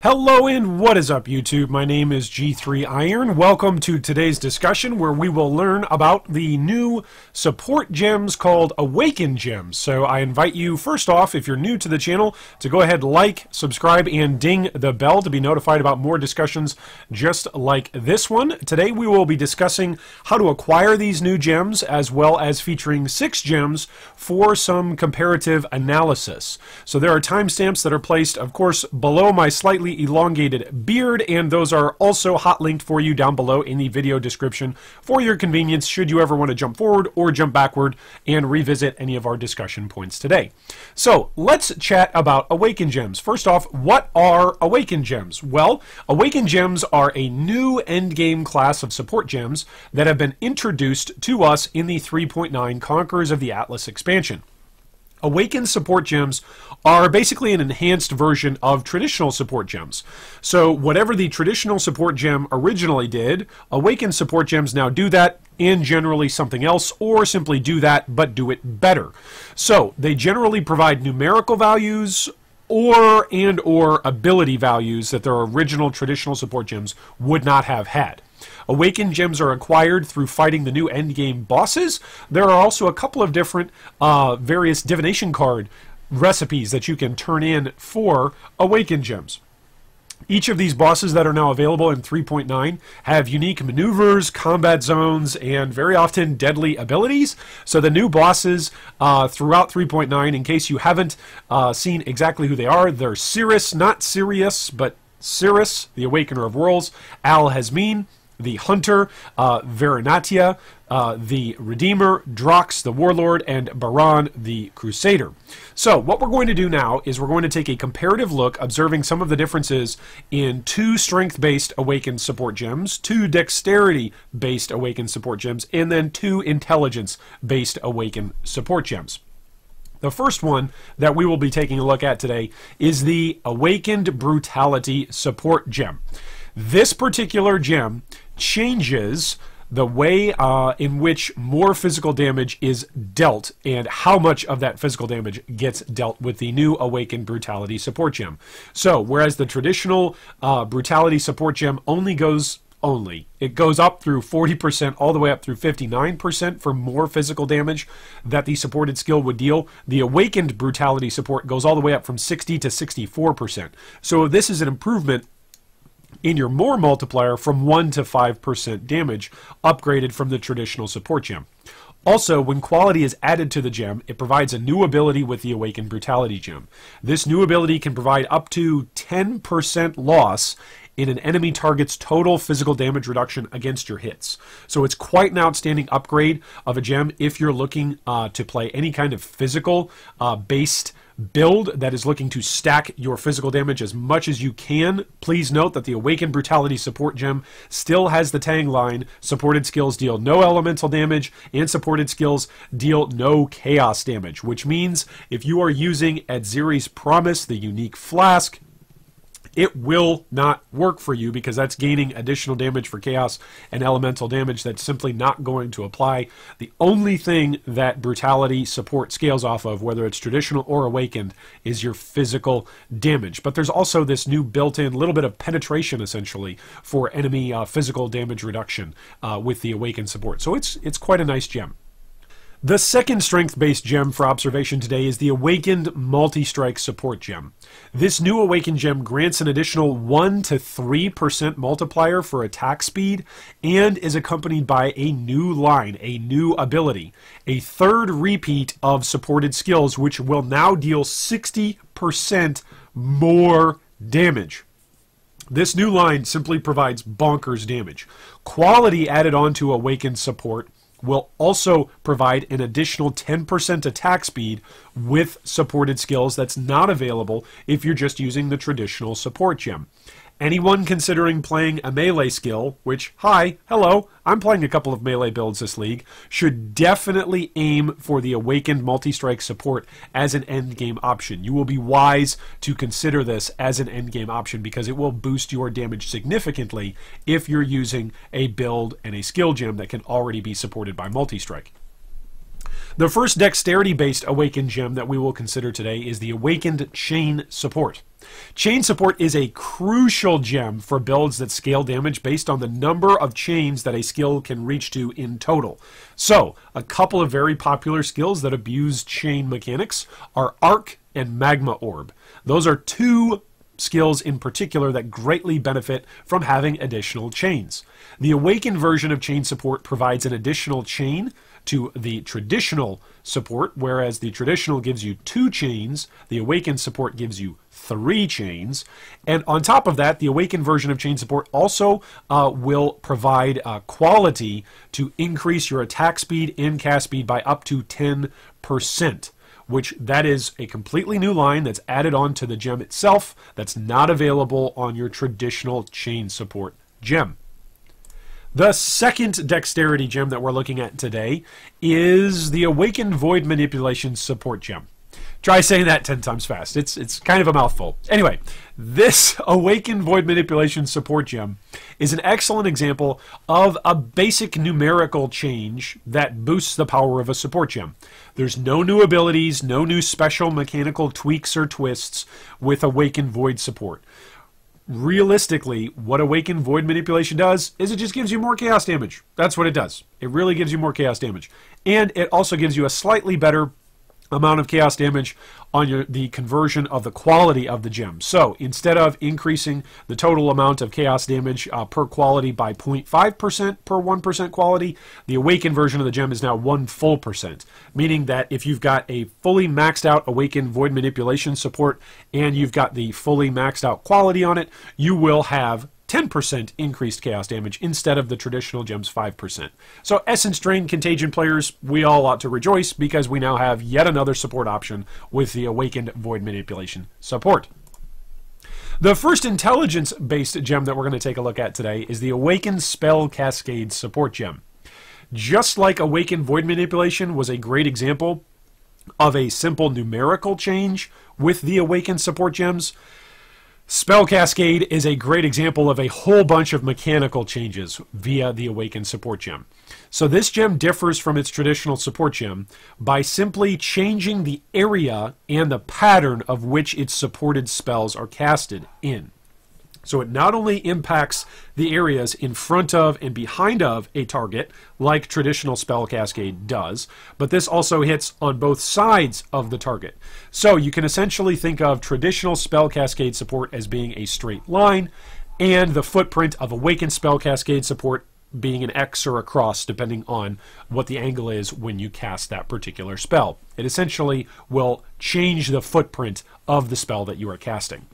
Hello and what is up YouTube? My name is G3 Iron. Welcome to today's discussion where we will learn about the new support gems called Awaken gems. So I invite you first off, if you're new to the channel, to go ahead, like, subscribe, and ding the bell to be notified about more discussions just like this one. Today we will be discussing how to acquire these new gems as well as featuring 6 gems for some comparative analysis. So there are timestamps that are placed, of course, below my slightly elongated beard, and those are also hot linked for you down below in the video description for your convenience should you ever want to jump forward or jump backward and revisit any of our discussion points today. So let's chat about Awaken gems. First off, what are Awaken gems? Well, Awaken gems are a new endgame class of support gems that have been introduced to us in the 3.9 Conquerors of the Atlas expansion. Awaken support gems are basically an enhanced version of traditional support gems. So whatever the traditional support gem originally did, Awaken support gems now do that and generally something else, or simply do that but do it better. So they generally provide numerical values or ability values that their original traditional support gems would not have had. Awaken gems are acquired through fighting the new endgame bosses. There are also a couple of different various divination card recipes that you can turn in for Awaken gems. Each of these bosses that are now available in 3.9 have unique maneuvers, combat zones, and very often deadly abilities. So the new bosses throughout 3.9, in case you haven't seen exactly who they are, they're Cirrus, not Sirius, but Cirrus, the Awakener of Worlds, Al-Hazmin, the Hunter, Verinatia, the Redeemer, Drox, the Warlord, and Baran, the Crusader. So what we're going to do now is we're going to take a comparative look, observing some of the differences in 2 strength-based Awakened support gems, 2 dexterity-based Awakened support gems, and then 2 intelligence-based Awakened support gems. The first one that we will be taking a look at today is the Awakened Brutality support gem. This particular gem changes the way in which more physical damage is dealt and how much of that physical damage gets dealt with the new Awakened Brutality support gem. So whereas the traditional Brutality support gem it goes up through 40% all the way up through 59% for more physical damage that the supported skill would deal, the Awakened Brutality support goes all the way up from 60 to 64%. So this is an improvement in your more multiplier from 1 to 5% damage, upgraded from the traditional support gem. Also, when quality is added to the gem, it provides a new ability with the Awakened Brutality gem. This new ability can provide up to 10% loss in an enemy target's total physical damage reduction against your hits. So it's quite an outstanding upgrade of a gem if you're looking to play any kind of physical based build that is looking to stack your physical damage as much as you can. Please note that the Awakened Brutality support gem still has the tagline, supported skills deal no elemental damage and supported skills deal no chaos damage, which means if you are using Adziri's Promise, the unique flask, it will not work for you because that's gaining additional damage for chaos and elemental damage that's simply not going to apply. The only thing that Brutality support scales off of, whether it's traditional or Awakened, is your physical damage. But there's also this new built-in little bit of penetration, essentially, for enemy physical damage reduction with the Awakened support. So it's quite a nice gem. The second strength-based gem for observation today is the Awakened Multistrike support gem. This new Awakened gem grants an additional 1 to 3% multiplier for attack speed and is accompanied by a new line, a new ability, a third repeat of supported skills, which will now deal 60% more damage. This new line simply provides bonkers damage. Quality added on to Awakened support will also provide an additional 10% attack speed with supported skills that's not available if you're just using the traditional support gem. Anyone considering playing a melee skill, which, hello, I'm playing a couple of melee builds this league, should definitely aim for the Awakened Multistrike support as an endgame option. You will be wise to consider this as an endgame option because it will boost your damage significantly if you're using a build and a skill gem that can already be supported by Multistrike. The first dexterity-based Awakened gem that we will consider today is the Awakened Chain Support. Chain Support is a crucial gem for builds that scale damage based on the number of chains that a skill can reach to in total. So, a couple of very popular skills that abuse chain mechanics are Arc and Magma Orb. Those are two skills in particular that greatly benefit from having additional chains. The Awakened version of Chain Support provides an additional chain to the traditional support, whereas the traditional gives you 2 chains, the Awakened support gives you 3 chains, and on top of that, the Awakened version of Chain Support also will provide quality to increase your attack speed and cast speed by up to 10%. Which that is a completely new line that's added on to the gem itself that's not available on your traditional Chain Support gem. The second dexterity gem that we're looking at today is the Awakened Void Manipulation Support gem. Try saying that 10 times fast. It's kind of a mouthful. Anyway, this Awakened Void Manipulation Support gem is an excellent example of a basic numerical change that boosts the power of a support gem. There's no new abilities, no new special mechanical tweaks or twists with Awakened Void Support. Realistically, what Awakened Void Manipulation does is it just gives you more chaos damage. That's what it does. It really gives you more chaos damage. And it also gives you a slightly better amount of chaos damage on the conversion of the quality of the gem. So instead of increasing the total amount of chaos damage per quality by 0.5% per 1% quality, the Awakened version of the gem is now 1 full percent, meaning that if you've got a fully maxed out Awakened Void Manipulation support and you've got the fully maxed out quality on it, you will have 10% increased chaos damage instead of the traditional gem's 5%. So Essence Drain Contagion players, we all ought to rejoice because we now have yet another support option with the Awakened Void Manipulation support. The first intelligence-based gem that we're going to take a look at today is the Awakened Spell Cascade support gem. Just like Awakened Void Manipulation was a great example of a simple numerical change with the Awakened support gems, Spell Cascade is a great example of a whole bunch of mechanical changes via the Awakened support gem. So this gem differs from its traditional support gem by simply changing the area and the pattern of which its supported spells are casted in. So it not only impacts the areas in front of and behind of a target, like traditional Spell Cascade does, but this also hits on both sides of the target. So you can essentially think of traditional Spell Cascade support as being a straight line, and the footprint of Awakened Spell Cascade support being an X or a cross, depending on what the angle is when you cast that particular spell. It essentially will change the footprint of the spell that you are casting.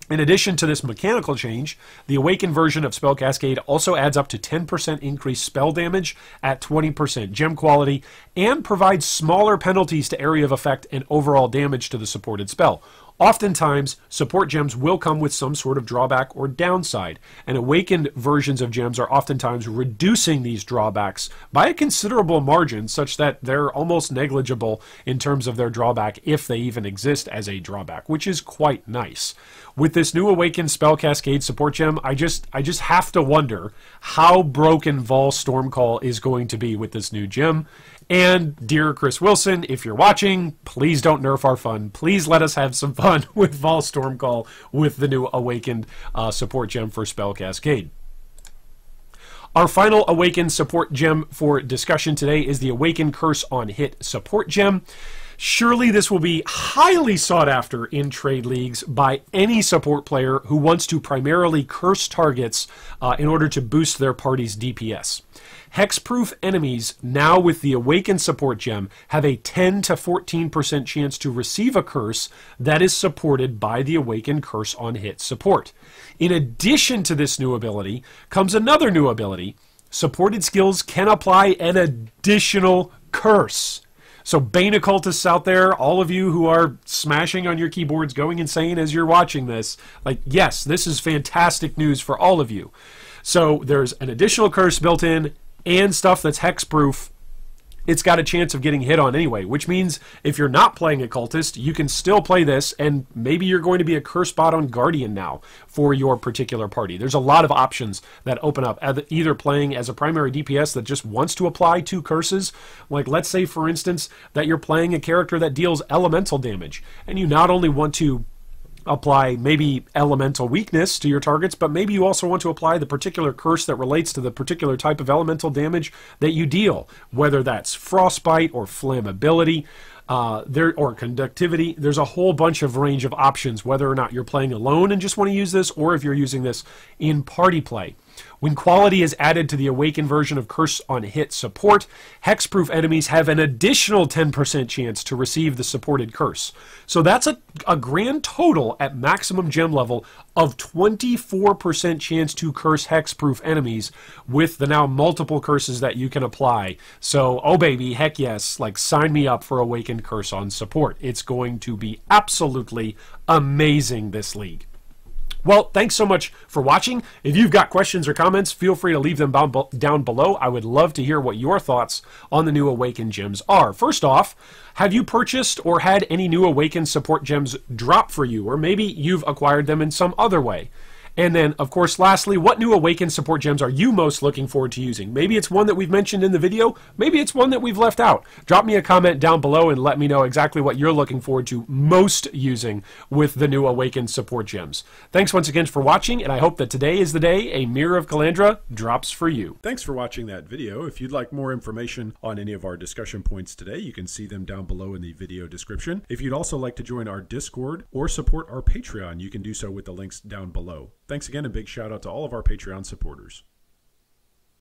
In addition to this mechanical change, the Awakened version of Spell Cascade also adds up to 10% increased spell damage at 20% gem quality and provides smaller penalties to area of effect and overall damage to the supported spell. Oftentimes, support gems will come with some sort of drawback or downside, and Awakened versions of gems are oftentimes reducing these drawbacks by a considerable margin, such that they're almost negligible in terms of their drawback, if they even exist as a drawback, which is quite nice. With this new Awakened Spell Cascade support gem, I just have to wonder how broken Vol Stormcall is going to be with this new gem. And dear Chris Wilson, if you're watching, please don't nerf our fun. Please let us have some fun with Vol Stormcall with the new Awakened support gem for Spell Cascade. Our final Awakened support gem for discussion today is the Awakened Curse on Hit support gem. Surely this will be highly sought after in trade leagues by any support player who wants to primarily curse targets in order to boost their party's DPS. Hexproof enemies, now with the Awakened support gem, have a 10 to 14% chance to receive a curse that is supported by the Awakened Curse on Hit support. In addition to this new ability comes another new ability. Supported skills can apply an additional curse. So Bane occultists out there, all of you who are smashing on your keyboards, going insane as you're watching this, like, yes, this is fantastic news for all of you. So there's an additional curse built in and stuff that's hexproof it's got a chance of getting hit on anyway, which means if you're not playing a cultist, you can still play this, and maybe you're going to be a curse bot on Guardian now for your particular party. There's a lot of options that open up, either playing as a primary DPS that just wants to apply 2 curses. Like, let's say, for instance, that you're playing a character that deals elemental damage, and you not only want to apply maybe elemental weakness to your targets, but maybe you also want to apply the particular curse that relates to the particular type of elemental damage that you deal, whether that's frostbite or flammability, or conductivity. There's a whole bunch of range of options, whether or not you're playing alone and just want to use this, or if you're using this in party play. When quality is added to the Awakened version of Curse on Hit support, hexproof enemies have an additional 10% chance to receive the supported curse. So that's a grand total at maximum gem level of 24% chance to curse hexproof enemies with the now multiple curses that you can apply. So, oh baby, heck yes, like sign me up for Awakened Curse on support. It's going to be absolutely amazing this league. Well, thanks so much for watching. If you've got questions or comments, feel free to leave them down below. I would love to hear what your thoughts on the new Awakened gems are. First off, have you purchased or had any new Awakened support gems drop for you? Or maybe you've acquired them in some other way. And then, of course, lastly, what new Awakened support gems are you most looking forward to using? Maybe it's one that we've mentioned in the video. Maybe it's one that we've left out. Drop me a comment down below and let me know exactly what you're looking forward to most using with the new Awakened support gems. Thanks once again for watching, and I hope that today is the day a Mirror of Calandra drops for you. Thanks for watching that video. If you'd like more information on any of our discussion points today, you can see them down below in the video description. If you'd also like to join our Discord or support our Patreon, you can do so with the links down below. Thanks again, and big shout out to all of our Patreon supporters.